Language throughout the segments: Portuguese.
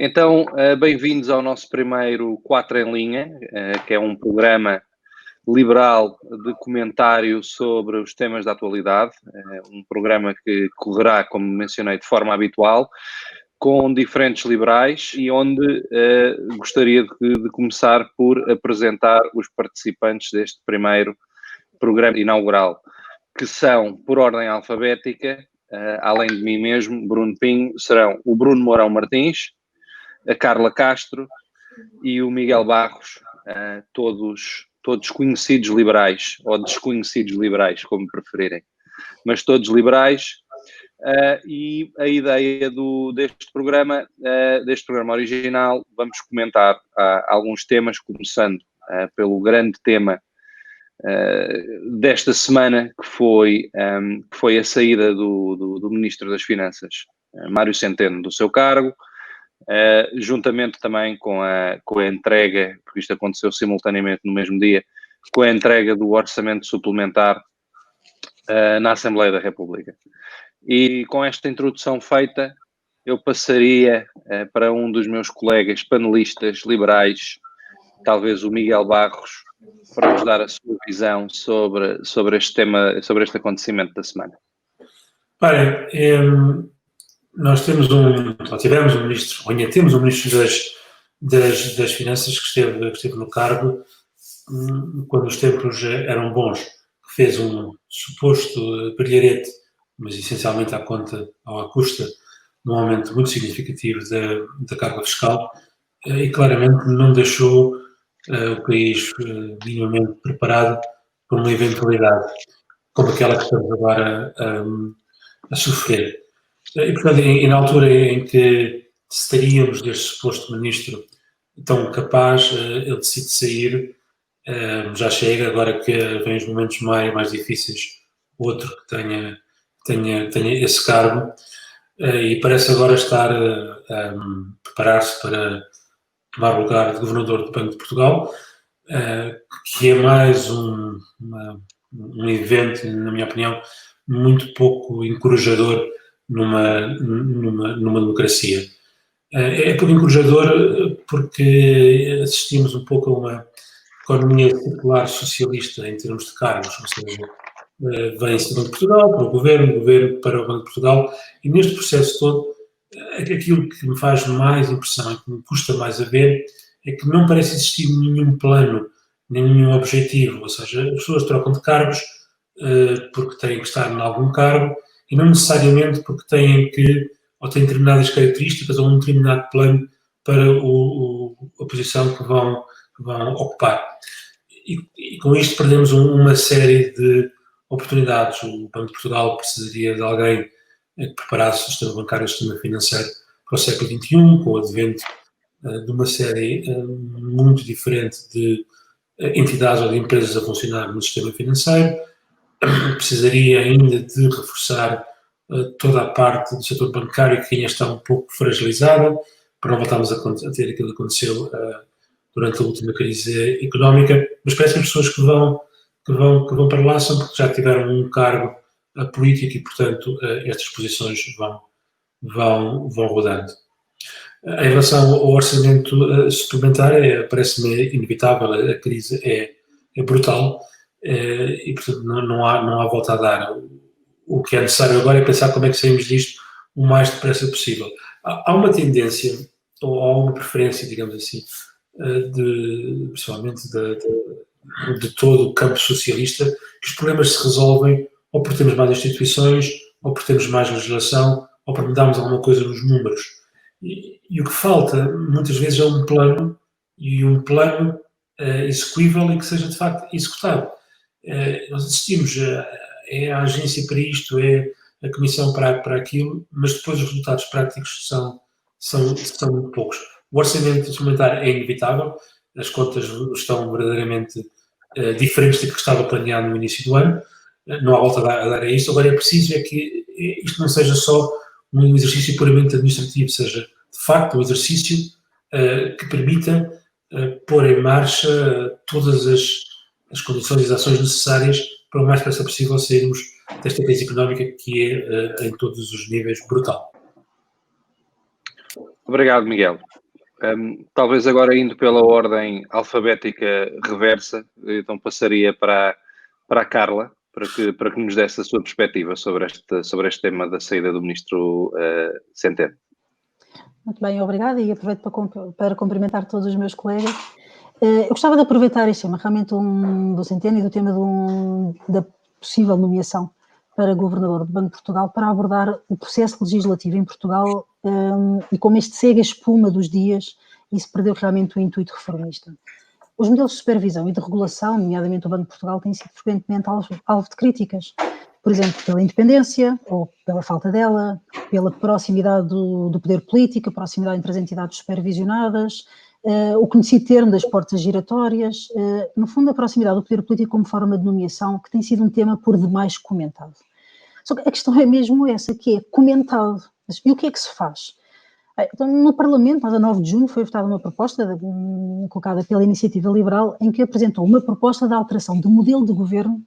Então, bem-vindos ao nosso primeiro 4 em Linha, que é um programa liberal de comentário sobre os temas da atualidade, um programa que correrá, como mencionei, de forma habitual, com diferentes liberais e onde gostaria de começar por apresentar os participantes deste primeiro programa inaugural, que são, por ordem alfabética, além de mim mesmo, Bruno Pinho, serão o Bruno Mourão Martins, a Carla Castro e o Miguel Barros, todos conhecidos liberais, ou desconhecidos liberais, como preferirem, mas todos liberais. E a ideia deste programa original, vamos comentar alguns temas, começando pelo grande tema desta semana, que foi a saída do Ministro das Finanças, Mário Centeno, do seu cargo, juntamente também com a entrega, porque isto aconteceu simultaneamente no mesmo dia, com a entrega do orçamento suplementar na Assembleia da República. E com esta introdução feita, eu passaria para um dos meus colegas panelistas liberais, talvez o Miguel Barros, para nos dar a sua visão sobre este tema, sobre este acontecimento da semana. Olha, nós tivemos um ministro, ou ainda temos um ministro das Finanças que esteve no cargo quando os tempos eram bons, que fez um suposto brilharete, mas essencialmente à custa de um aumento muito significativo da carga fiscal e claramente não deixou o país minimamente preparado para uma eventualidade como aquela que estamos agora a sofrer. E, portanto, na altura em que estaríamos deste suposto ministro tão capaz, ele decide sair, já chega, agora que vem os momentos mais difíceis, outro que tenha esse cargo, e parece agora estar a preparar-se para tomar o lugar de governador do Banco de Portugal, que é mais um evento, na minha opinião, muito pouco encorajador numa democracia. É pouco encorajador porque assistimos um pouco a uma economia circular socialista em termos de cargos, ou seja, vem-se do Banco de Portugal para o governo para o Banco de Portugal, e neste processo todo, aquilo que me faz mais impressão e que me custa mais a ver é que não parece existir nenhum plano, nem nenhum objetivo, ou seja, as pessoas trocam de cargos porque têm que estar em algum cargo e não necessariamente porque têm determinadas características ou um determinado plano para a posição que vão ocupar. E com isto perdemos uma série de oportunidades. O Banco de Portugal precisaria de alguém que preparasse o sistema bancário e o sistema financeiro para o século XXI, com o advento de uma série muito diferente de entidades ou de empresas a funcionar no sistema financeiro. Precisaria ainda de reforçar toda a parte do setor bancário que ainda está um pouco fragilizada, para não voltarmos a ter aquilo que aconteceu durante a última crise económica, mas parece que as pessoas que vão para lá são porque já tiveram um cargo político e, portanto, estas posições vão rodando. Em relação ao orçamento suplementar, parece-me inevitável, a crise é brutal e, portanto, não há volta a dar. O que é necessário agora é pensar como é que saímos disto o mais depressa possível. Há uma tendência, ou há uma preferência, digamos assim, principalmente de todo o campo socialista, que os problemas se resolvem ou por termos mais instituições, ou por termos mais legislação, ou por mudarmos alguma coisa nos números. E o que falta, muitas vezes, é um plano, e um plano execuível e que seja, de facto, executado. Nós assistimos, é a agência para isto, é a comissão para aquilo, mas depois os resultados práticos são muito poucos. O orçamento suplementar é inevitável, as contas estão verdadeiramente diferentes do que estava planeado no início do ano, não há volta a dar a isto. Agora é preciso que isto não seja só um exercício puramente administrativo, seja de facto um exercício que permita pôr em marcha todas as condições e as ações necessárias para o mais depressa possível sairmos desta crise económica que é em todos os níveis brutal. Obrigado, Miguel. Talvez agora indo pela ordem alfabética reversa, então passaria para a Carla, para que nos desse a sua perspectiva sobre este tema da saída do Ministro Centeno. Muito bem, obrigada, e aproveito para cumprimentar todos os meus colegas. Eu gostava de aproveitar este tema, realmente do Centeno e do tema da possível nomeação para governador do Banco de Portugal, para abordar o processo legislativo em Portugal e como este segue a espuma dos dias e se perdeu realmente o intuito reformista. Os modelos de supervisão e de regulação, nomeadamente o Banco de Portugal, têm sido frequentemente alvo de críticas. Por exemplo, pela independência ou pela falta dela, pela proximidade do poder político, a proximidade entre as entidades supervisionadas, o conhecido termo das portas giratórias, no fundo a proximidade do poder político como forma de nomeação, que tem sido um tema por demais comentado. Só que a questão é mesmo essa, que é comentado. E o que é que se faz? Então, no Parlamento, a 9 de junho, foi votada uma proposta colocada pela Iniciativa Liberal, em que apresentou uma proposta de alteração do modelo de governo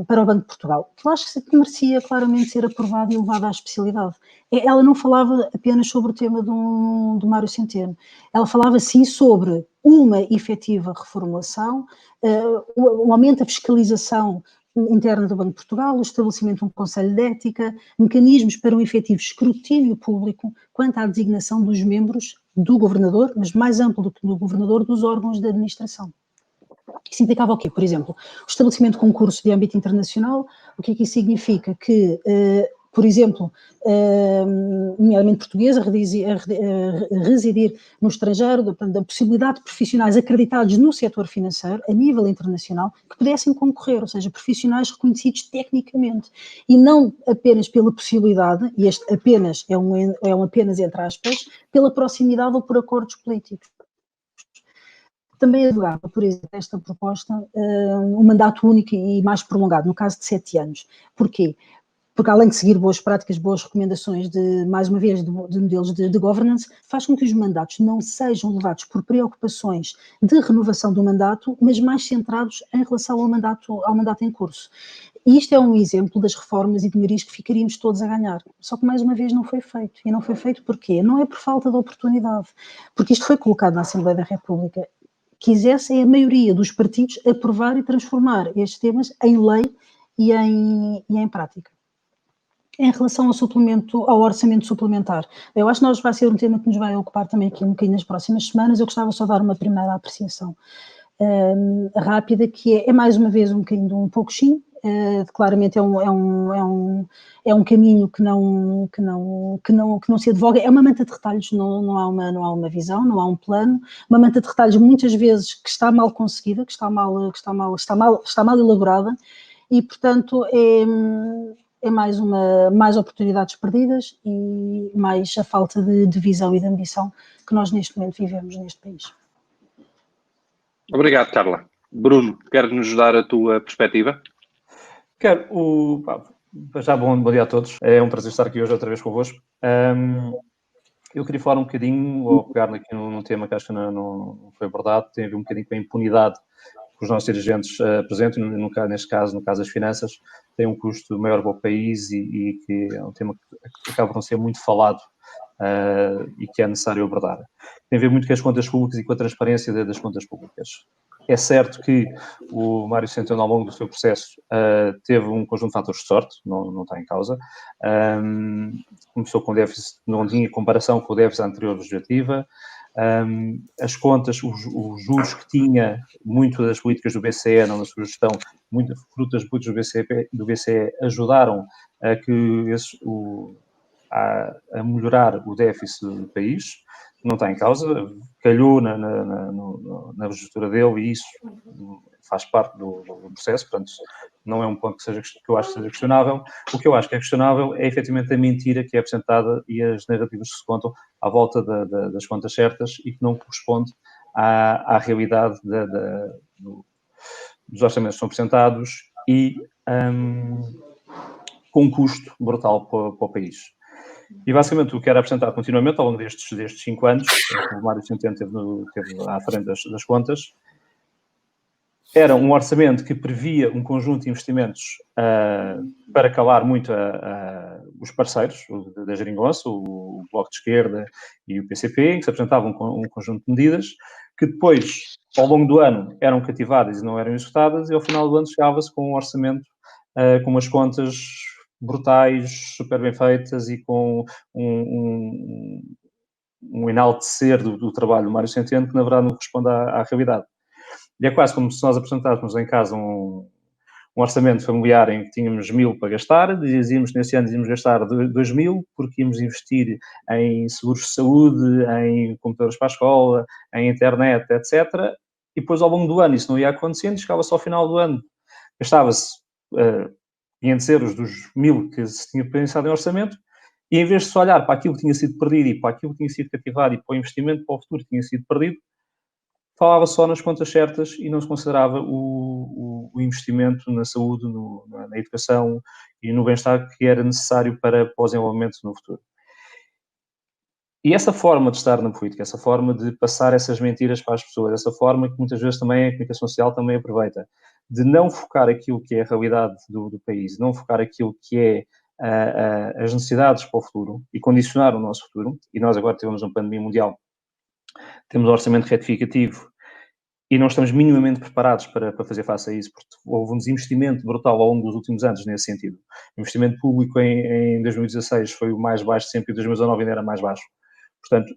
para o Banco de Portugal, que eu acho que merecia claramente ser aprovada e levada à especialidade. Ela não falava apenas sobre o tema do Mário Centeno, ela falava sim sobre uma efetiva reformulação, o aumento da fiscalização interna do Banco de Portugal, o estabelecimento de um Conselho de Ética, mecanismos para um efetivo escrutínio público quanto à designação dos membros do governador, mas mais amplo do que do governador, dos órgãos de administração. Isso implicava o quê? Por exemplo, o estabelecimento de concurso de âmbito internacional. O que é que isso significa? Que, por exemplo, nomeadamente portuguesa, residir no estrangeiro, da possibilidade de profissionais acreditados no setor financeiro, a nível internacional, que pudessem concorrer, ou seja, profissionais reconhecidos tecnicamente, e não apenas pela possibilidade, e este apenas é um apenas entre aspas, pela proximidade ou por acordos políticos. Também advogava, por exemplo, esta proposta, um mandato único e mais prolongado, no caso de 7 anos. Porquê? Porque além de seguir boas práticas, boas recomendações mais uma vez, de modelos de governance, faz com que os mandatos não sejam levados por preocupações de renovação do mandato, mas mais centrados em relação ao mandato em curso. E isto é um exemplo das reformas e de melhorias que ficaríamos todos a ganhar. Só que mais uma vez não foi feito. E não foi feito porquê? Não é por falta de oportunidade. Porque isto foi colocado na Assembleia da República. Quisessem a maioria dos partidos aprovar e transformar estes temas em lei e em prática. Em relação ao orçamento suplementar, eu acho que vai ser um tema que nos vai ocupar também aqui um bocadinho nas próximas semanas. Eu gostava só de dar uma primeira apreciação rápida, que é mais uma vez um bocadinho de um pouco sim. Claramente é um caminho que não se advoga, é uma manta de retalhos, não há uma visão, não há um plano, uma manta de retalhos muitas vezes que está mal conseguida, que está mal elaborada, e portanto é mais oportunidades perdidas e mais a falta de visão e de ambição que nós neste momento vivemos neste país. Obrigado, Carla. Bruno, queres-nos dar a tua perspectiva? Quero. Já bom dia a todos. É um prazer estar aqui hoje outra vez convosco. Eu queria falar um bocadinho, ou pegar aqui num tema que acho que não foi abordado, tem a ver um bocadinho com a impunidade que os nossos dirigentes apresentam, neste caso, no caso das finanças, tem um custo maior para o país e que é um tema que acaba por não ser muito falado e que é necessário abordar. Tem a ver muito com as contas públicas e com a transparência das contas públicas. É certo que o Mário Centeno, ao longo do seu processo, teve um conjunto de fatores de sorte, não está em causa. Começou com déficit, não tinha comparação com o déficit anterior legislativa. As contas, os juros que tinha, muito das políticas do BCE, na sua gestão, muito fruto das políticas do BCE ajudaram a melhorar o déficit do país. Não está em causa, calhou na legislatura dele e isso faz parte do processo, portanto, não é um ponto que eu acho que seja questionável. O que eu acho que é questionável é, efetivamente, a mentira que é apresentada e as narrativas que se contam à volta das contas certas e que não corresponde à realidade dos orçamentos que são apresentados e com um custo brutal para o país. E, basicamente, o que era apresentado continuamente ao longo destes 5 anos, o Mário Centeno esteve à frente das contas, era um orçamento que previa um conjunto de investimentos para calar muito os parceiros da geringonça, o Bloco de Esquerda e o PCP, em que se apresentavam um conjunto de medidas que depois, ao longo do ano, eram cativadas e não eram executadas, e ao final do ano chegava-se com um orçamento com umas contas brutais, super bem feitas e com um enaltecer do trabalho do Mário Centeno que, na verdade, não corresponde à realidade. E é quase como se nós apresentássemos em casa um orçamento familiar em que tínhamos 1.000 para gastar, dizíamos que nesse ano íamos gastar 2.000 porque íamos investir em seguros de saúde, em computadores para a escola, em internet, etc. E depois, ao longo do ano, isso não ia acontecendo, chegava-se ao final do ano, gastava-se 500 euros dos 1.000 que se tinha pensado em orçamento, e em vez de se olhar para aquilo que tinha sido perdido e para aquilo que tinha sido cativado e para o investimento para o futuro que tinha sido perdido, falava só nas contas certas e não se considerava o investimento na saúde, na educação e no bem-estar que era necessário para o desenvolvimento no futuro. E essa forma de estar na política, essa forma de passar essas mentiras para as pessoas, essa forma que muitas vezes também a comunicação social também aproveita, de não focar aquilo que é a realidade do país, não focar aquilo que é as necessidades para o futuro e condicionar o nosso futuro. E nós agora tivemos uma pandemia mundial, temos um orçamento retificativo e não estamos minimamente preparados para fazer face a isso, porque houve um desinvestimento brutal ao longo dos últimos anos nesse sentido. O investimento público em 2016 foi o mais baixo sempre, e 2019 ainda era mais baixo. Portanto,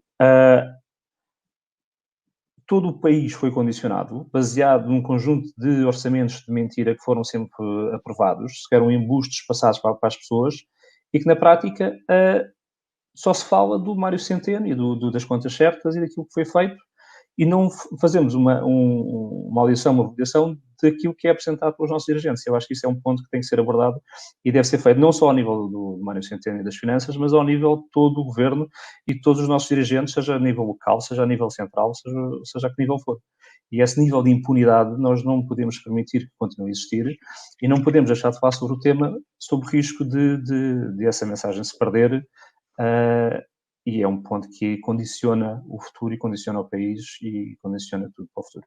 todo o país foi condicionado, baseado num conjunto de orçamentos de mentira que foram sempre aprovados, que eram embustes passados para as pessoas, e que na prática só se fala do Mário Centeno e das contas certas e daquilo que foi feito, e não fazemos uma audição, uma avaliação daquilo que é apresentado pelos nossos dirigentes. Eu acho que isso é um ponto que tem que ser abordado e deve ser feito não só ao nível do Mário Centeno e das finanças, mas ao nível de todo o governo e de todos os nossos dirigentes, seja a nível local, seja a nível central, seja a que nível for. E esse nível de impunidade nós não podemos permitir que continue a existir e não podemos deixar de falar sobre o tema sob risco de essa mensagem se perder. E é um ponto que condiciona o futuro e condiciona o país e condiciona tudo para o futuro.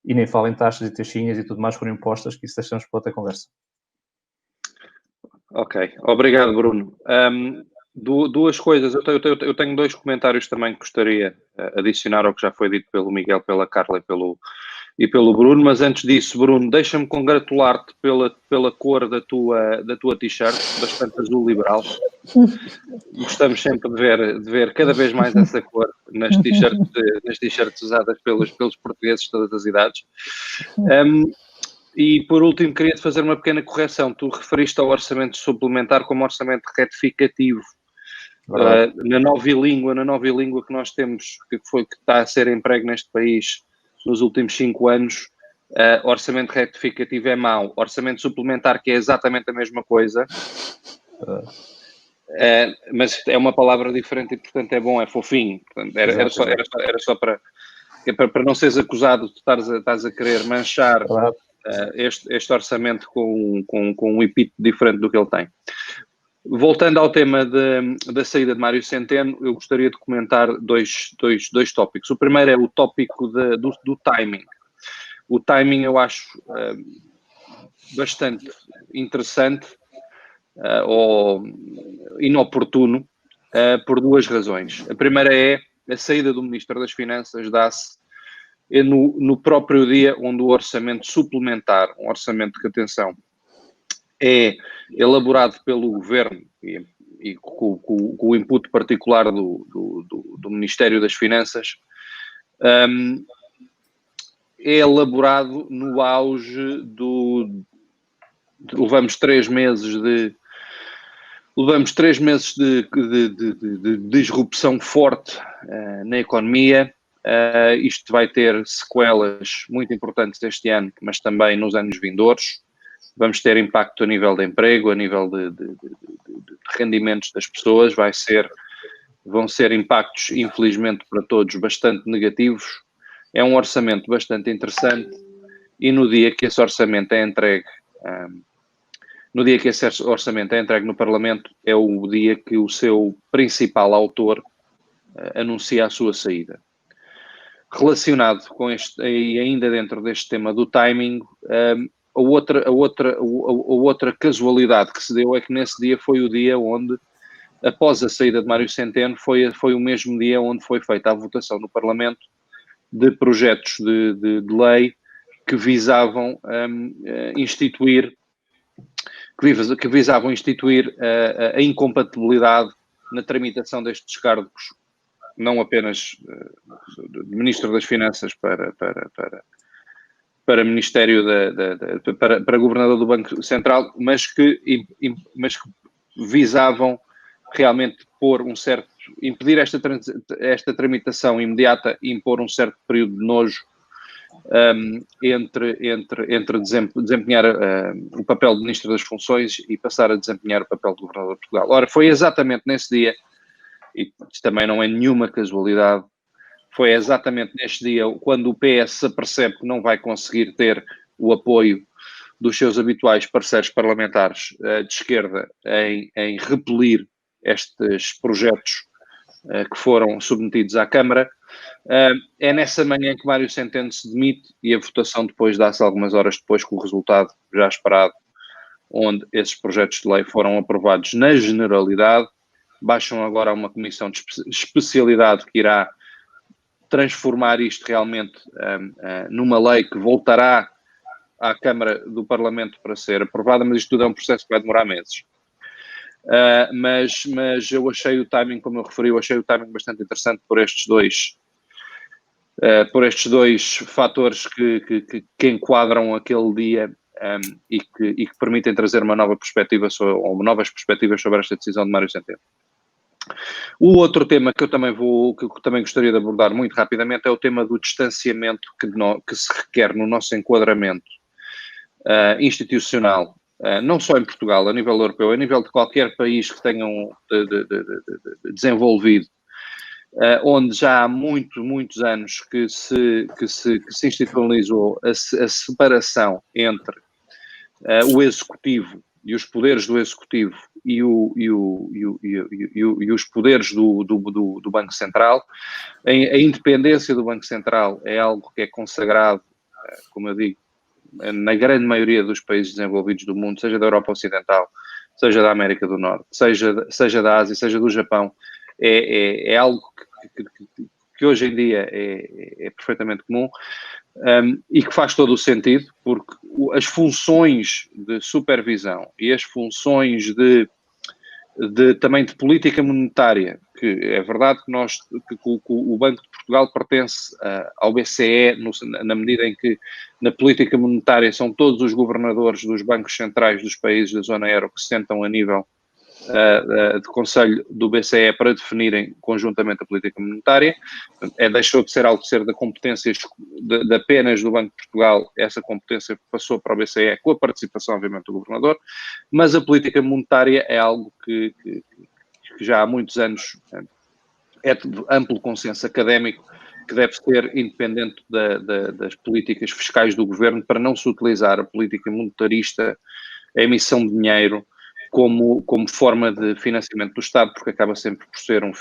E nem falo em taxas e taxinhas e tudo mais por impostas, que isso deixamos para outra conversa. Ok, obrigado, Bruno. Duas coisas, eu tenho dois comentários também que gostaria de adicionar ao que já foi dito pelo Miguel, pela Carla e pelo Bruno, mas antes disso, Bruno, deixa-me congratular-te pela cor da tua t-shirt, bastante azul liberal. Gostamos sempre de ver cada vez mais essa cor nas t-shirts usadas pelos portugueses de todas as idades. E, por último, queria-te fazer uma pequena correção. Tu referiste ao orçamento suplementar como orçamento retificativo. Na nova língua que nós temos, que está a ser emprego neste país nos últimos 5 anos, orçamento retificativo é mau. Orçamento suplementar, que é exatamente a mesma coisa, mas é uma palavra diferente e, portanto, é bom, é fofinho. Portanto, era só para não seres acusado de estares a querer manchar este orçamento com um epíteto diferente do que ele tem. Voltando ao tema da saída de Mário Centeno, eu gostaria de comentar dois tópicos. O primeiro é o tópico do timing. O timing eu acho bastante interessante ou inoportuno por duas razões. A primeira é a saída do Ministro das Finanças dá-se no próprio dia onde o orçamento suplementar, um orçamento que, atenção, é elaborado pelo Governo e com o input particular do Ministério das Finanças, é elaborado no auge levamos 3 meses de disrupção forte na economia. Isto vai ter sequelas muito importantes este ano, mas também nos anos vindouros. Vamos ter impacto a nível de emprego, a nível de rendimentos das pessoas. Vão ser impactos, infelizmente para todos, bastante negativos. É um orçamento bastante interessante e no dia que esse orçamento é entregue, no Parlamento, é o dia que o seu principal autor anuncia a sua saída. Relacionado com este, e ainda dentro deste tema do timing, a outra casualidade que se deu é que nesse dia foi o dia onde, após a saída de Mário Centeno, foi o mesmo dia onde foi feita a votação no Parlamento de projetos de lei que visavam instituir a incompatibilidade na tramitação destes cargos, não apenas de Ministro das Finanças para Ministério para Governador do Banco Central, mas que visavam realmente impedir esta tramitação imediata e impor um certo período de nojo entre desempenhar o papel de Ministro das Funções e passar a desempenhar o papel de Governador de Portugal. Ora, foi exatamente nesse dia, e isto também não é nenhuma casualidade, foi exatamente neste dia quando o PS se apercebe que não vai conseguir ter o apoio dos seus habituais parceiros parlamentares de esquerda em repelir estes projetos que foram submetidos à Câmara. É nessa manhã que Mário Centeno se demite e a votação depois dá-se algumas horas depois, com o resultado já esperado, onde esses projetos de lei foram aprovados na generalidade. Baixam agora a uma comissão de especialidade que irá transformar isto realmente numa lei que voltará à Câmara do Parlamento para ser aprovada, mas isto tudo é um processo que vai demorar meses. Mas eu achei o timing, como eu referi, bastante interessante por estes dois fatores que enquadram aquele dia e que permitem trazer uma nova perspectiva ou novas perspectivas sobre esta decisão de Mário Centeno. O outro tema que eu também gostaria de abordar muito rapidamente é o tema do distanciamento que se requer no nosso enquadramento institucional, não só em Portugal, a nível europeu, a nível de qualquer país que tenham desenvolvido, onde já há muitos anos que se institucionalizou a separação entre o Executivo e os poderes do Executivo e os poderes do Banco Central. A independência do Banco Central é algo que é consagrado, como eu digo, na grande maioria dos países desenvolvidos do mundo, seja da Europa Ocidental, seja da América do Norte, seja da Ásia, seja do Japão. É algo que hoje em dia é perfeitamente comum. E que faz todo o sentido, porque as funções de supervisão e as funções também de política monetária, que é verdade que o Banco de Portugal pertence ao BCE, na medida em que na política monetária são todos os governadores dos bancos centrais dos países da zona euro que se sentam a nível de Conselho do BCE para definirem conjuntamente a política monetária. Deixou de ser algo de ser da competência de apenas do Banco de Portugal, essa competência passou para o BCE com a participação, obviamente, do governador, mas a política monetária é algo que já há muitos anos é de amplo consenso académico que deve ser independente das políticas fiscais do governo, para não se utilizar a política monetarista, a emissão de dinheiro, como forma de financiamento do Estado, porque acaba sempre por ser um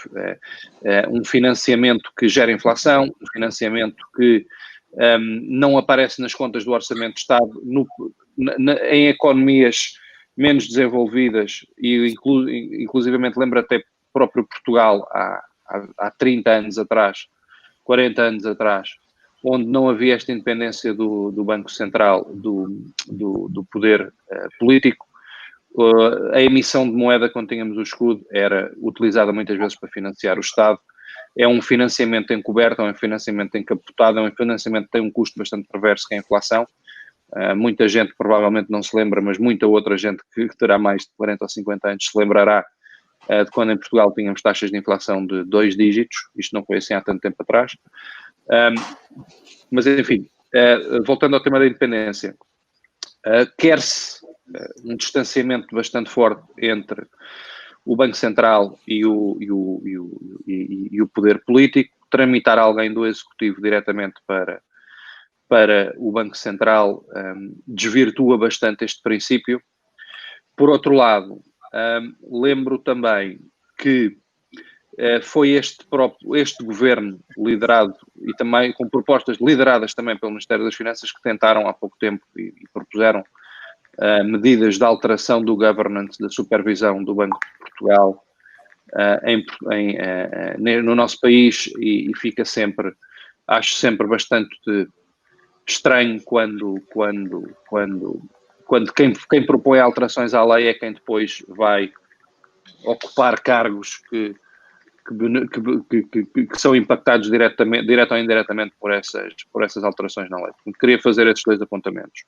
financiamento que gera inflação, um financiamento que não aparece nas contas do Orçamento de Estado em economias menos desenvolvidas, e inclusivamente lembro até próprio Portugal há 30 anos atrás, 40 anos atrás, onde não havia esta independência do Banco Central, do poder político. A emissão de moeda, quando tínhamos o escudo, era utilizada muitas vezes para financiar o Estado. É um financiamento encoberto, é um financiamento encapotado, é um financiamento que tem um custo bastante perverso, que é a inflação. Muita gente provavelmente não se lembra, mas muita outra gente que terá mais de 40 ou 50 anos se lembrará de quando em Portugal tínhamos taxas de inflação de 2 dígitos. Isto não foi assim há tanto tempo atrás. Mas, enfim, voltando ao tema da independência, quer-se um distanciamento bastante forte entre o Banco Central e o poder político. Tramitar alguém do Executivo diretamente para o Banco Central desvirtua bastante este princípio. Por outro lado, lembro também que foi este governo liderado e também com propostas lideradas também pelo Ministério das Finanças que tentaram há pouco tempo e propuseram medidas de alteração do governance, da supervisão do Banco de Portugal no nosso país e fica sempre, acho sempre bastante estranho quando quem propõe alterações à lei é quem depois vai ocupar cargos que são impactados direta ou indiretamente por essas alterações na lei. Portanto, queria fazer esses 2 apontamentos.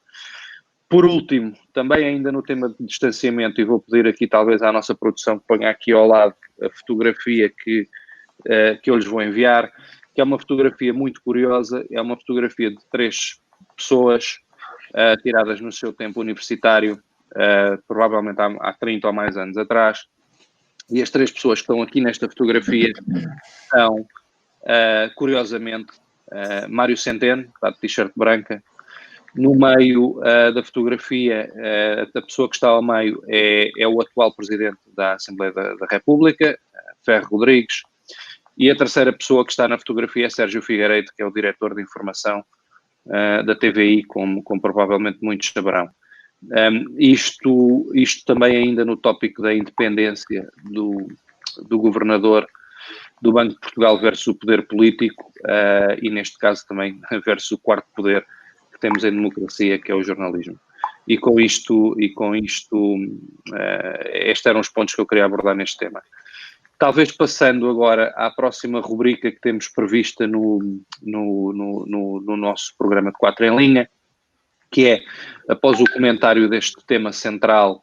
Por último, também ainda no tema de distanciamento, e vou pedir aqui talvez à nossa produção que ponha aqui ao lado a fotografia que eu lhes vou enviar, que é uma fotografia muito curiosa, é uma fotografia de 3 pessoas tiradas no seu tempo universitário, provavelmente há 30 ou mais anos atrás, e as 3 pessoas que estão aqui nesta fotografia são, curiosamente, Mário Centeno, está de t-shirt branca. No meio da fotografia, a pessoa que está ao meio é o atual Presidente da Assembleia da República, Ferro Rodrigues, e a terceira pessoa que está na fotografia é Sérgio Figueiredo, que é o Diretor de Informação da TVI, como provavelmente muitos saberão. Isto também ainda no tópico da independência do Governador do Banco de Portugal versus o poder político e neste caso também versus o quarto poder que temos em democracia, que é o jornalismo. E com isto estes eram os pontos que eu queria abordar neste tema. Talvez passando agora à próxima rubrica que temos prevista no nosso programa de 4 em linha, que é, após o comentário deste tema central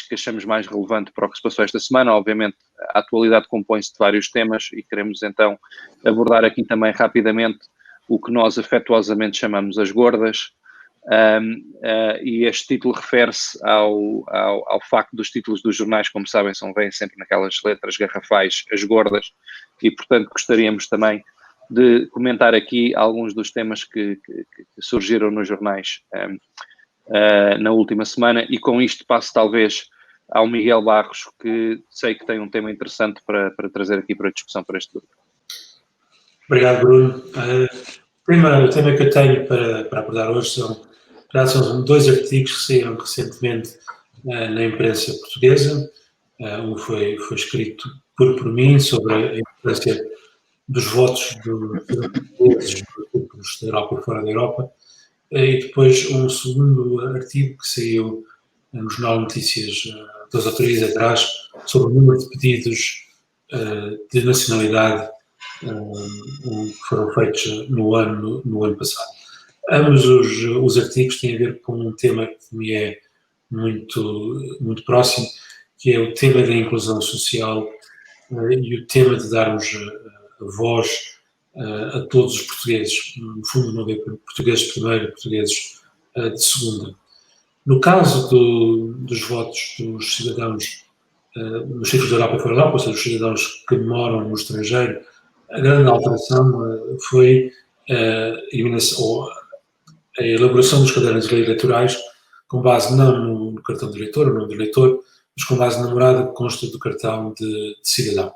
que achamos mais relevante para o que se passou esta semana, obviamente a atualidade compõe-se de vários temas e queremos então abordar aqui também rapidamente o que nós afetuosamente chamamos as gordas, e este título refere-se ao facto dos títulos dos jornais, como sabem, vêm sempre naquelas letras garrafais, as gordas, e portanto gostaríamos também de comentar aqui alguns dos temas que surgiram nos jornais na última semana, e com isto passo talvez ao Miguel Barros, que sei que tem um tema interessante para trazer aqui para a discussão para este grupo. Obrigado, Bruno. O tema que eu tenho para abordar hoje são 2 artigos que saíram recentemente na imprensa portuguesa. Um foi escrito por mim sobre a importância dos votos dos grupos da Europa e fora da Europa, e depois um segundo artigo que saiu no Jornal Notícias 2 ou 3 dias atrás sobre o número de pedidos de nacionalidade que foram feitos no ano passado. Ambos os artigos têm a ver com um tema que me é muito próximo, que é o tema da inclusão social e o tema de darmos voz a todos os portugueses, no fundo não haver portugueses de primeira, portugueses de segunda. No caso dos votos dos cidadãos nos sítios da Europa e fora da Europa, ou seja, os cidadãos que moram no estrangeiro, a grande alteração foi a elaboração dos cadernos eleitorais com base não no cartão de eleitor, ou não do eleitor, mas com base na morada que consta do cartão de cidadão.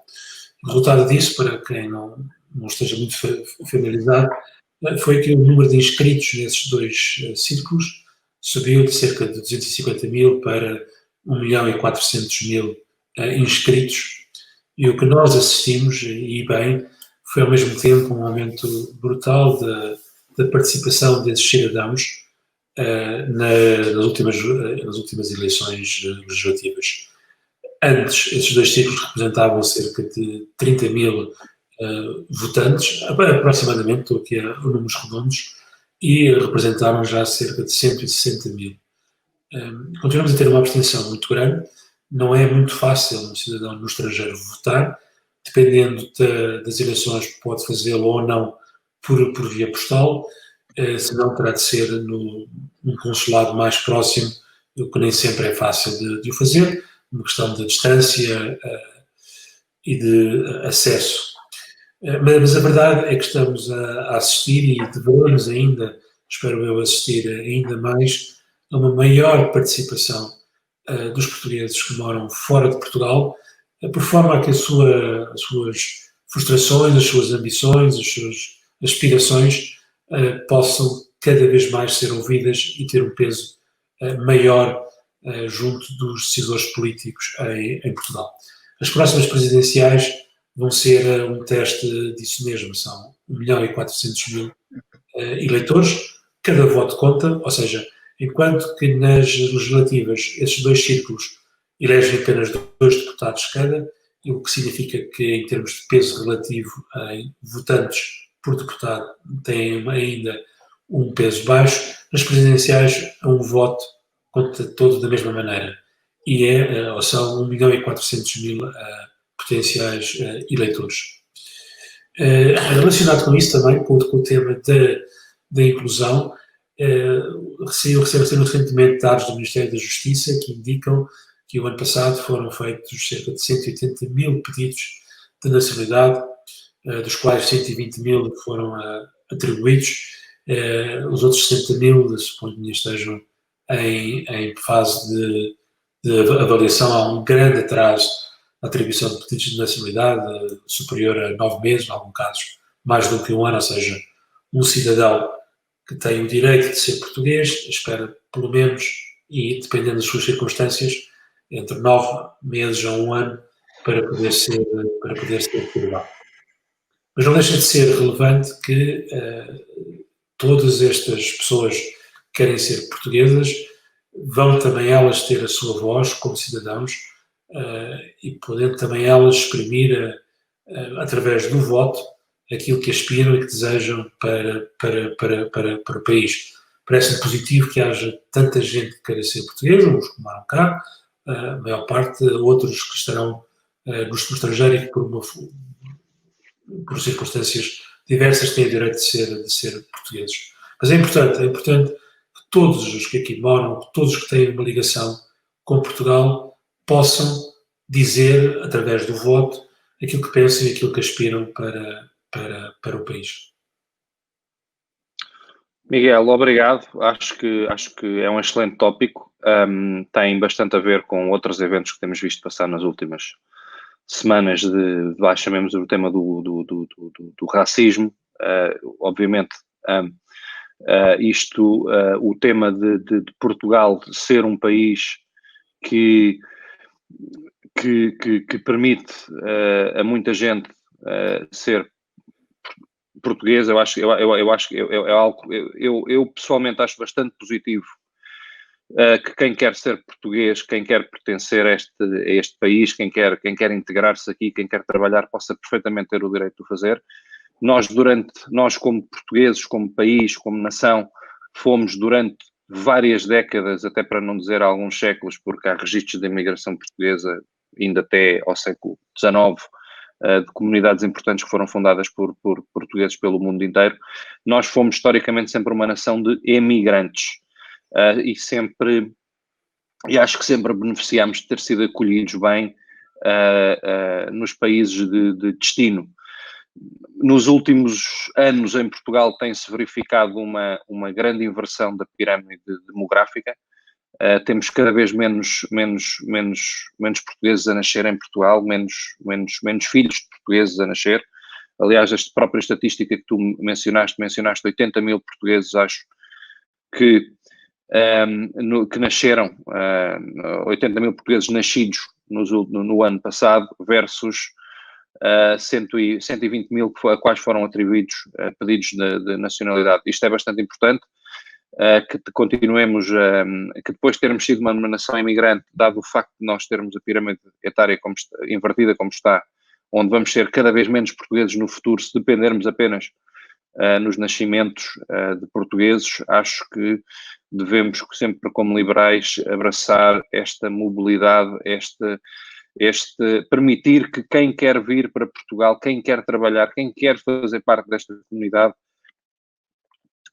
O resultado disso, para quem não esteja muito familiarizado, foi que o número de inscritos nesses 2 círculos subiu de cerca de 250 mil para 1.400.000 inscritos, e o que nós assistimos, e bem, foi ao mesmo tempo um aumento brutal da participação desses cidadãos nas últimas eleições legislativas. Antes, esses 2 círculos representavam cerca de 30 mil votantes, aproximadamente, estou aqui a números redondos, e representaram já cerca de 160 mil. Continuamos a ter uma abstenção muito grande, não é muito fácil um cidadão no estrangeiro votar, dependendo das eleições pode fazê-lo ou não por via postal, se não terá de ser num consulado mais próximo, o que nem sempre é fácil de o fazer, uma questão de distância e de acesso. Mas a verdade é que estamos a assistir, e devemos ainda, espero eu, assistir ainda mais a uma maior participação dos portugueses que moram fora de Portugal por forma a que as suas frustrações, as suas ambições, as suas aspirações possam cada vez mais ser ouvidas e ter um peso maior junto dos decisores políticos em Portugal. As próximas presidenciais vão ser um teste disso mesmo, são 1.400.000 eleitores, cada voto conta, ou seja, enquanto que nas legislativas esses dois círculos elegem apenas 2 deputados cada, o que significa que em termos de peso relativo em votantes por deputado têm ainda um peso baixo, nas presidenciais um voto conta todo da mesma maneira e são 1.400.000 potenciais eleitores. Relacionado com isso também, com o tema da inclusão, saiu recentemente dados do Ministério da Justiça que indicam que o ano passado foram feitos cerca de 180.000 pedidos de nacionalidade, dos quais 120.000 foram atribuídos, os outros 60.000 suponho que estejam em fase de avaliação. Há um grande atraso na atribuição de pedidos de nacionalidade, superior a 9 meses, em alguns casos mais do que um ano, ou seja, um cidadão que tem o direito de ser português espera pelo menos, e dependendo das suas circunstâncias, entre 9 meses a um ano para poder ser cidadão. Mas não deixa de ser relevante que todas estas pessoas que querem ser portuguesas vão também elas ter a sua voz como cidadãos e podendo também elas exprimir através do voto aquilo que aspiram e que desejam para o país. Parece-me positivo que haja tanta gente que queira ser portuguesa, uns que moram cá, a maior parte, outros que estarão no estrangeiro e que por circunstâncias diversas têm o direito de ser portugueses. Mas é importante que todos os que aqui moram, que todos os que têm uma ligação com Portugal, possam dizer, através do voto, aquilo que pensam e aquilo que aspiram para o país. Miguel, obrigado. Acho que é um excelente tópico. Tem bastante a ver com outros eventos que temos visto passar nas últimas semanas chamemos o tema do racismo. Obviamente, o tema de Portugal ser um país que permite a muita gente ser português, eu acho que é algo, eu pessoalmente acho bastante positivo que quem quer ser português, quem quer pertencer a este país, quem quer integrar-se aqui, quem quer trabalhar, possa perfeitamente ter o direito de o fazer. Nós como portugueses, como país, como nação, fomos durante várias décadas, até para não dizer alguns séculos, porque há registros da imigração portuguesa ainda até ao século XIX, de comunidades importantes que foram fundadas por portugueses pelo mundo inteiro. Nós fomos historicamente sempre uma nação de emigrantes e acho que sempre beneficiámos de ter sido acolhidos bem nos países de destino. Nos últimos anos em Portugal tem-se verificado uma grande inversão da pirâmide demográfica. Temos cada vez menos portugueses a nascer em Portugal, menos filhos de portugueses a nascer. Aliás, esta própria estatística que tu mencionaste 80.000 portugueses, acho que nasceram, 80.000 portugueses nascidos no ano passado versus 120.000 a quais foram atribuídos pedidos de nacionalidade. Isto é bastante importante, que continuemos, que depois de termos sido uma nação imigrante, dado o facto de nós termos a pirâmide etária invertida como está, onde vamos ser cada vez menos portugueses no futuro, se dependermos apenas nos nascimentos de portugueses, acho que devemos sempre, como liberais, abraçar esta mobilidade, permitir que quem quer vir para Portugal, quem quer trabalhar, quem quer fazer parte desta comunidade,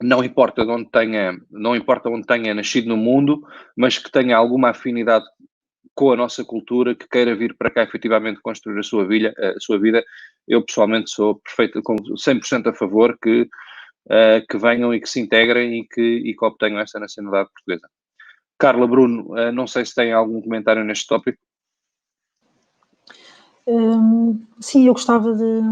não importa onde tenha nascido no mundo, mas que tenha alguma afinidade com a nossa cultura, que queira vir para cá efetivamente construir a sua vida. Eu pessoalmente sou 100% a favor que venham e que se integrem e que obtenham essa nacionalidade portuguesa. Carla, Bruno, não sei se tem algum comentário neste tópico. Sim, eu gostava de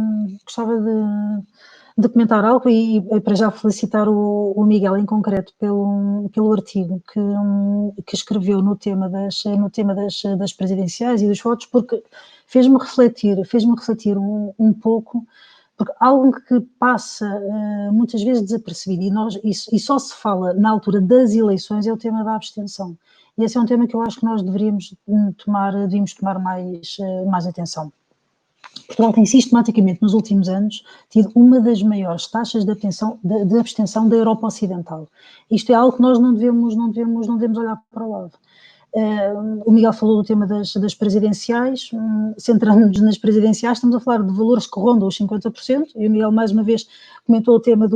comentar algo e para já felicitar o Miguel em concreto pelo artigo que escreveu no tema das presidenciais e dos votos, porque fez-me refletir um pouco, porque algo que passa muitas vezes desapercebido e só se fala na altura das eleições é o tema da abstenção. E esse é um tema que eu acho que nós deveríamos tomar mais atenção. Portugal tem sistematicamente, nos últimos anos, tido uma das maiores taxas de abstenção da Europa Ocidental. Isto é algo que nós não devemos olhar para o lado. O Miguel falou do tema das presidenciais, centrando-nos nas presidenciais, estamos a falar de valores que rondam os 50%, e o Miguel mais uma vez comentou o tema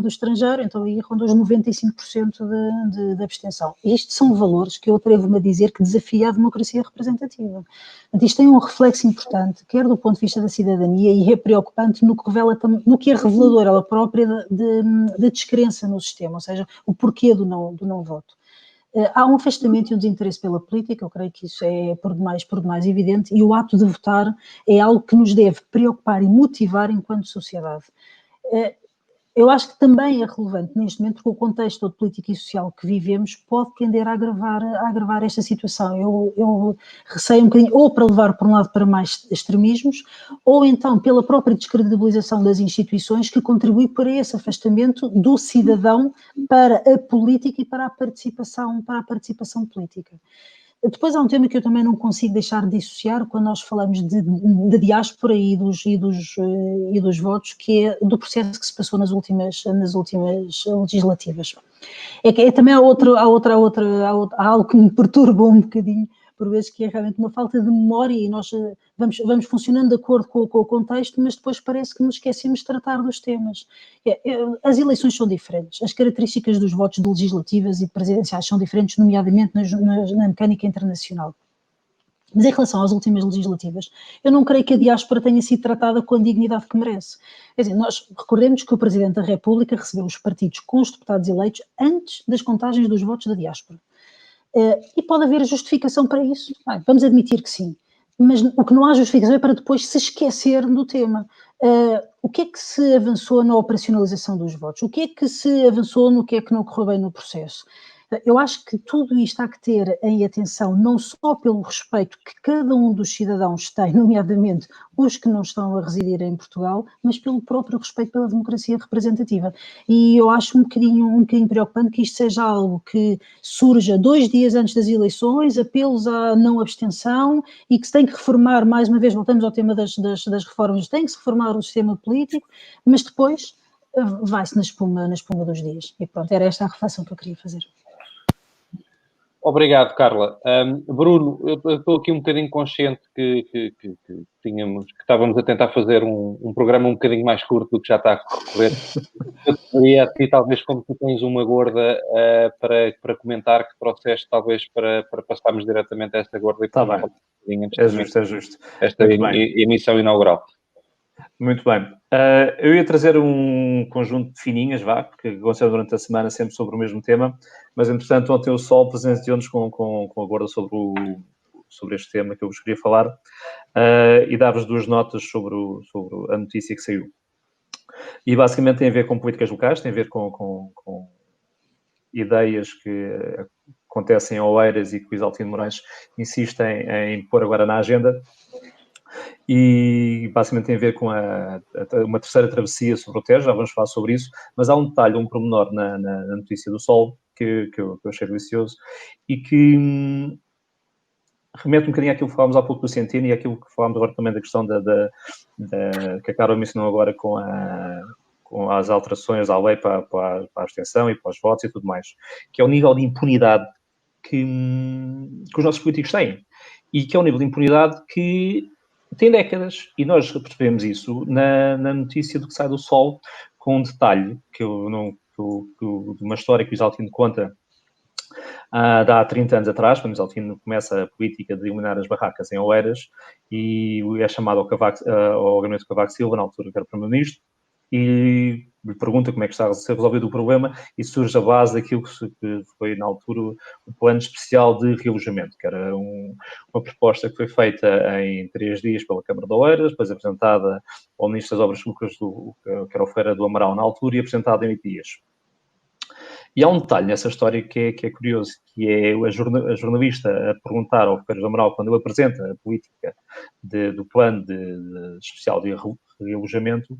do estrangeiro, então aí ronda os 95% de abstenção. E isto são valores que eu atrevo-me a dizer que desafia a democracia representativa. Portanto, isto tem um reflexo importante, quer do ponto de vista da cidadania, e é preocupante no que é revelador ela própria da descrença no sistema, ou seja, o porquê do não voto. Há um afastamento e um desinteresse pela política, eu creio que isso é por demais evidente, e o ato de votar é algo que nos deve preocupar e motivar enquanto sociedade. Eu acho que também é relevante neste momento, porque o contexto de política e social que vivemos pode tender a agravar esta situação. Eu receio um bocadinho, ou para levar por um lado para mais extremismos, ou então pela própria descredibilização das instituições que contribui para esse afastamento do cidadão para a política e para a participação política. Depois há um tema que eu também não consigo deixar de dissociar quando nós falamos de diáspora e dos votos, que é do processo que se passou nas últimas legislativas. Também há algo que me perturba um bocadinho, por vezes, que é realmente uma falta de memória, e nós vamos funcionando de acordo com o contexto, mas depois parece que nos esquecemos de tratar dos temas. As eleições são diferentes, as características dos votos de legislativas e presidenciais são diferentes, nomeadamente na mecânica internacional. Mas em relação às últimas legislativas, eu não creio que a diáspora tenha sido tratada com a dignidade que merece. Quer dizer, nós recordemos que o Presidente da República recebeu os partidos com os deputados eleitos antes das contagens dos votos da diáspora. E pode haver justificação para isso? Vamos admitir que sim. Mas o que não há justificação é para depois se esquecer do tema. O que é que se avançou na operacionalização dos votos? O que é que se avançou no que é que não correu bem no processo? Eu acho que tudo isto há que ter em atenção, não só pelo respeito que cada um dos cidadãos tem, nomeadamente os que não estão a residir em Portugal, mas pelo próprio respeito pela democracia representativa. E eu acho um bocadinho preocupante que isto seja algo que surja 2 dias antes das eleições, apelos à não abstenção, e que se tem que reformar, mais uma vez voltamos ao tema das reformas, tem que se reformar o sistema político, mas depois vai-se na espuma dos dias. E pronto, era esta a reflexão que eu queria fazer. Obrigado, Carla. Bruno, eu estou aqui um bocadinho consciente que estávamos a tentar fazer um programa um bocadinho mais curto do que já está a correr. Eu queria a ti, talvez, como tu tens uma gorda para comentar, que trouxeste, talvez, para passarmos diretamente a esta gorda. Está bem. É justo. Esta emissão inaugural. Muito bem. Eu ia trazer um conjunto de fininhas, que aconteceu durante a semana sempre sobre o mesmo tema, mas, entretanto, ontem o Sol presenteou-nos com a gorda sobre este tema que eu vos queria falar e dar-vos 2 notas sobre a notícia que saiu. E, basicamente, tem a ver com políticas locais, tem a ver com ideias que acontecem em Oeiras e que o Isaltino Moraes insistem em pôr agora na agenda. E basicamente tem a ver com uma terceira travessia sobre o Tejo, já vamos falar sobre isso, mas há um detalhe, um pormenor na notícia do Sol que eu achei delicioso e que remete um bocadinho àquilo que falámos há pouco do Centeno e àquilo que falámos agora também da questão que a Carol mencionou agora com as alterações à lei para a abstenção e para os votos e tudo mais, que é o nível de impunidade que os nossos políticos têm e que é um nível de impunidade que tem décadas, e nós percebemos isso na notícia do que sai do Sol, com um detalhe de uma história que o Isaltino conta há 30 anos atrás, quando o Isaltino começa a política de eliminar as barracas em Oeiras, e é chamado ao gabinete de Cavaco Silva, na altura que era Primeiro-Ministro, e lhe pergunta como é que está a ser resolvido o problema e surge a base daquilo que foi, na altura, o plano especial de realojamento, que era uma proposta que foi feita em 3 dias pela Câmara de Oeiras, depois apresentada ao Ministro das Obras Públicas, que era o Ferreira do Amaral, na altura, e apresentada em 8 dias. E há um detalhe nessa história que é curioso, que é a jornalista a perguntar ao Ferreira do Amaral, quando ele apresenta a política do plano especial de realojamento,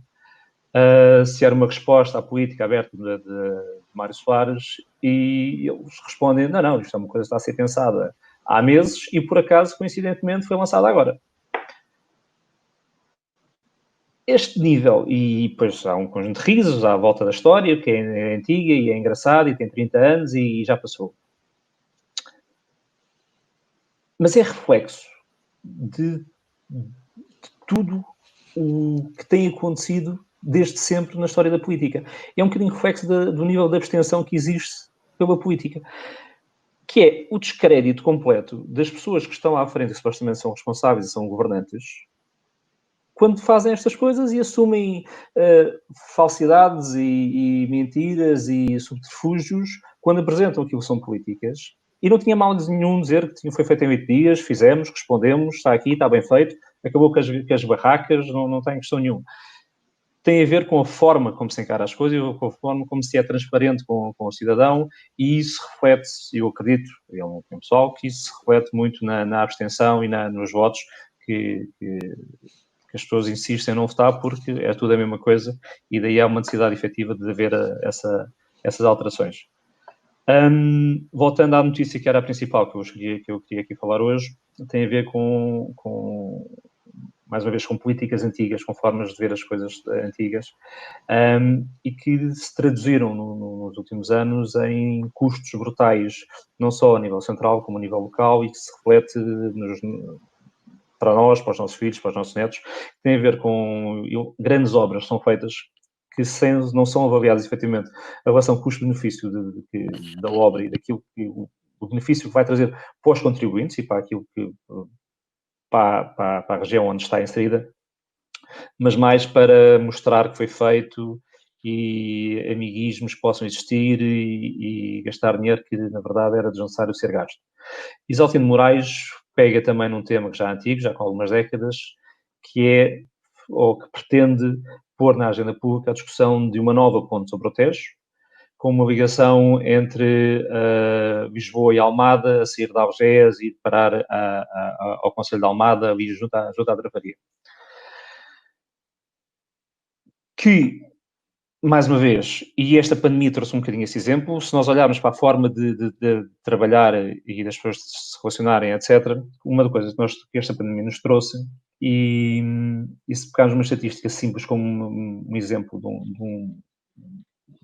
se era uma resposta à política aberta de Mário Soares, e eles respondem, não, isto é uma coisa que está a ser pensada há meses e, por acaso, coincidentemente, foi lançada agora. Este nível, e depois há um conjunto de risos à volta da história, que é antiga e é engraçada e tem 30 anos e já passou. Mas é reflexo de tudo o que tem acontecido desde sempre na história da política. É um bocadinho reflexo do nível de abstenção que existe pela política, que é o descrédito completo das pessoas que estão à frente e supostamente são responsáveis e são governantes, quando fazem estas coisas e assumem falsidades e mentiras e subterfúgios quando apresentam aquilo que são políticas. E não tinha mal nenhum dizer que foi feito em 8 dias, fizemos, respondemos, está aqui, está bem feito, acabou com as barracas, não tem questão nenhuma. Tem a ver com a forma como se encara as coisas, com a forma como se é transparente com o cidadão, e isso reflete-se, eu acredito, é um pessoal, que isso se reflete muito na abstenção e nos votos que as pessoas insistem em não votar porque é tudo a mesma coisa e daí há uma necessidade efetiva de haver essas alterações. Voltando à notícia que era a principal que eu queria aqui falar hoje, tem a ver mais uma vez, com políticas antigas, com formas de ver as coisas antigas, e que se traduziram nos últimos anos em custos brutais, não só a nível central como a nível local, e que se reflete para nós, para os nossos filhos, para os nossos netos, que tem a ver com grandes obras que são feitas que não são avaliadas efetivamente a relação custo-benefício da obra e daquilo que o benefício que vai trazer para os contribuintes e para aquilo que para a região onde está inserida, mas mais para mostrar que foi feito e amiguismos possam existir e gastar dinheiro que, na verdade, era desnecessário ser gasto. Isaltino Moraes pega também num tema que já é antigo, já com algumas décadas, que é, ou que pretende pôr na agenda pública a discussão de uma nova ponte sobre o Tejo, com uma ligação entre Lisboa e Almada, a sair de Algés e parar ao Concelho de Almada, ali junto à Dravaria. Que, mais uma vez, e esta pandemia trouxe um bocadinho esse exemplo, se nós olharmos para a forma de trabalhar e das pessoas se relacionarem, etc., uma das coisas que esta pandemia nos trouxe, e se pegarmos uma estatística simples como um exemplo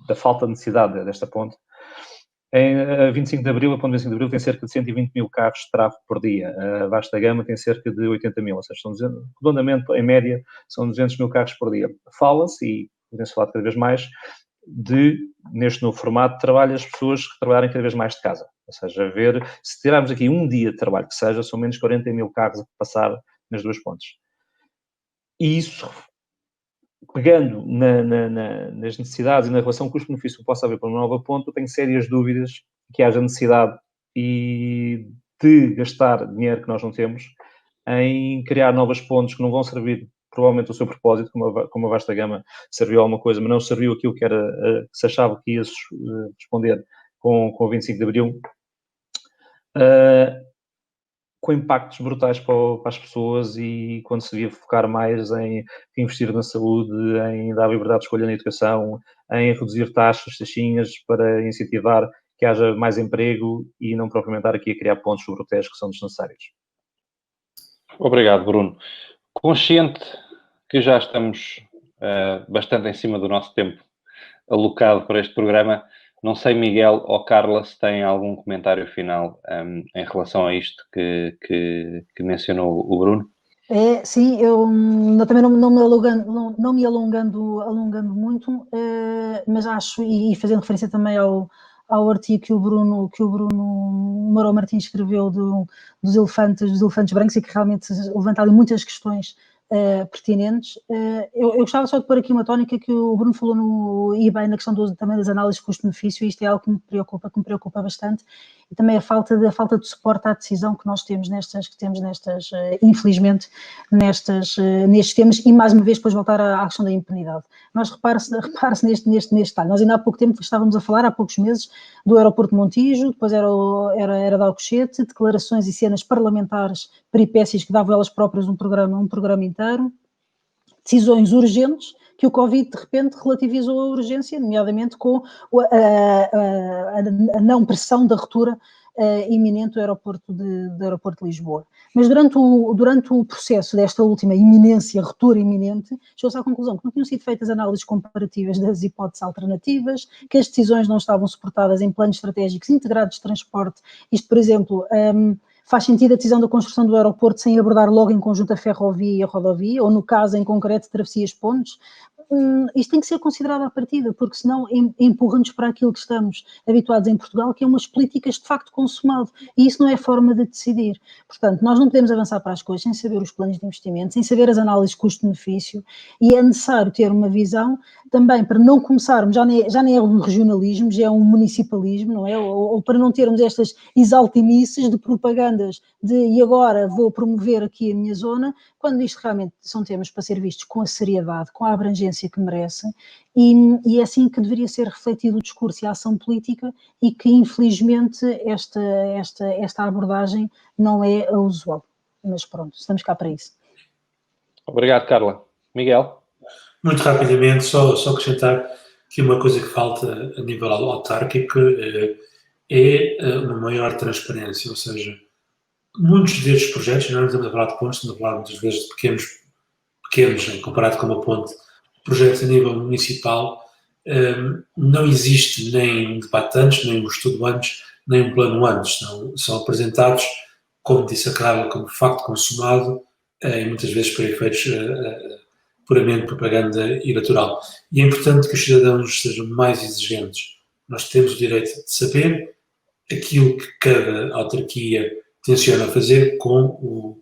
da falta de necessidade desta ponte, a 25 de Abril, a ponte 25 de Abril tem cerca de 120 mil carros de tráfego por dia. A Vasta Gama tem cerca de 80 mil, ou seja, redondamente, em média, são 200 mil carros por dia. Fala-se, e podemos falar cada vez mais, neste novo formato, trabalho as pessoas que trabalharem cada vez mais de casa. Ou seja, se tirarmos aqui um dia de trabalho que seja, são menos 40 mil carros a passar nas duas pontes. E isso, pegando nas necessidades e na relação custo-benefício que possa haver para uma nova ponte, eu tenho sérias dúvidas que haja necessidade de gastar dinheiro que nós não temos em criar novas pontes que não vão servir provavelmente o seu propósito, como a Vasta Gama serviu a alguma coisa, mas não serviu aquilo que se achava que ia responder com o 25 de Abril, com impactos brutais para as pessoas, e quando se devia focar mais em investir na saúde, em dar liberdade de escolha na educação, em reduzir taxinhas para incentivar que haja mais emprego e não propriamente estar aqui a criar pontos sobre o Tejo que são desnecessários. Obrigado, Bruno. Consciente que já estamos bastante em cima do nosso tempo alocado para este programa, não sei, Miguel ou Carla, se têm algum comentário final em relação a isto que mencionou o Bruno. Sim, eu também não me alongando muito, mas acho, e fazendo referência também ao artigo que o Bruno Mourão Martins escreveu dos elefantes brancos, e que realmente levanta ali muitas questões pertinentes. Eu gostava só de pôr aqui uma tónica que o Bruno falou e bem na questão também das análises custo-benefício, e isto é algo que me preocupa bastante, e também a falta de suporte à decisão que nós temos infelizmente, nestes temas, e mais uma vez depois voltar à questão da impunidade. Nós repare-se neste detalhe. Nós ainda há pouco tempo estávamos a falar, há poucos meses, do aeroporto de Montijo, depois era de Alcochete, declarações e cenas parlamentares, peripécias que davam elas próprias um programa inteiro, decisões urgentes que o Covid de repente relativizou a urgência, nomeadamente com a não pressão da ruptura iminente do aeroporto de Lisboa. Mas durante o processo desta última ruptura iminente, chegou-se à conclusão que não tinham sido feitas análises comparativas das hipóteses alternativas, que as decisões não estavam suportadas em planos estratégicos integrados de transporte. Isto, por exemplo, faz sentido a decisão da construção do aeroporto sem abordar logo em conjunto a ferrovia e a rodovia, ou no caso em concreto travessias pontes. Isto tem que ser considerado à partida, porque senão empurra-nos para aquilo que estamos habituados em Portugal, que é umas políticas de facto consumado, e isso não é forma de decidir. Portanto, nós não podemos avançar para as coisas sem saber os planos de investimento, sem saber as análises custo-benefício, e é necessário ter uma visão também para não começarmos, já nem é um regionalismo, já é um municipalismo, não é? Ou para não termos estas exaltinices de propagandas e agora vou promover aqui a minha zona, quando isto realmente são temas para ser vistos com a seriedade, com a abrangência que merecem, e é assim que deveria ser refletido o discurso e a ação política, e que infelizmente esta abordagem não é a usual. Mas pronto, estamos cá para isso. Obrigado, Carla. Miguel? Muito rapidamente, só acrescentar que uma coisa que falta a nível autárquico é uma maior transparência, ou seja, muitos destes projetos, não estamos a falar de pontos, estamos a falar muitas vezes de pequenos comparado com uma ponte, projetos a nível municipal, não existe nem um debate antes, nem um estudo antes, nem um plano antes, são apresentados, como disse a Carla, como facto consumado, e muitas vezes para efeitos puramente propaganda eleitoral. E é importante que os cidadãos sejam mais exigentes. Nós temos o direito de saber aquilo que cada autarquia tenciona fazer com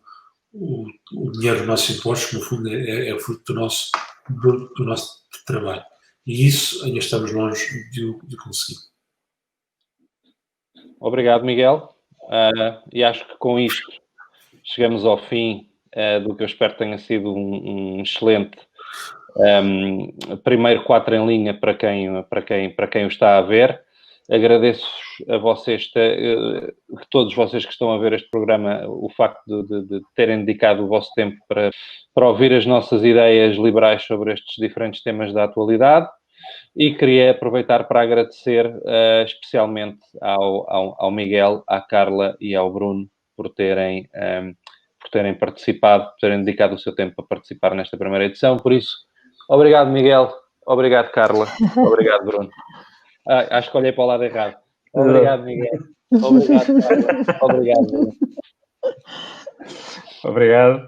o dinheiro dos nossos impostos, que no fundo é fruto do nosso trabalho. E isso ainda estamos longe de conseguir. Obrigado, Miguel. E acho que com isto chegamos ao fim do que eu espero tenha sido um excelente primeiro 4 em linha para quem o está a ver. Agradeço-vos a vocês, todos vocês que estão a ver este programa, o facto de terem dedicado o vosso tempo para ouvir as nossas ideias liberais sobre estes diferentes temas da atualidade, e queria aproveitar para agradecer especialmente ao Miguel, à Carla e ao Bruno por terem participado, por terem dedicado o seu tempo a participar nesta primeira edição. Por isso, obrigado, Miguel, obrigado, Carla, obrigado, Bruno. Acho que olhei para o lado errado. Obrigado, Miguel. Obrigado, Carla. Obrigado, Bruno. Obrigado.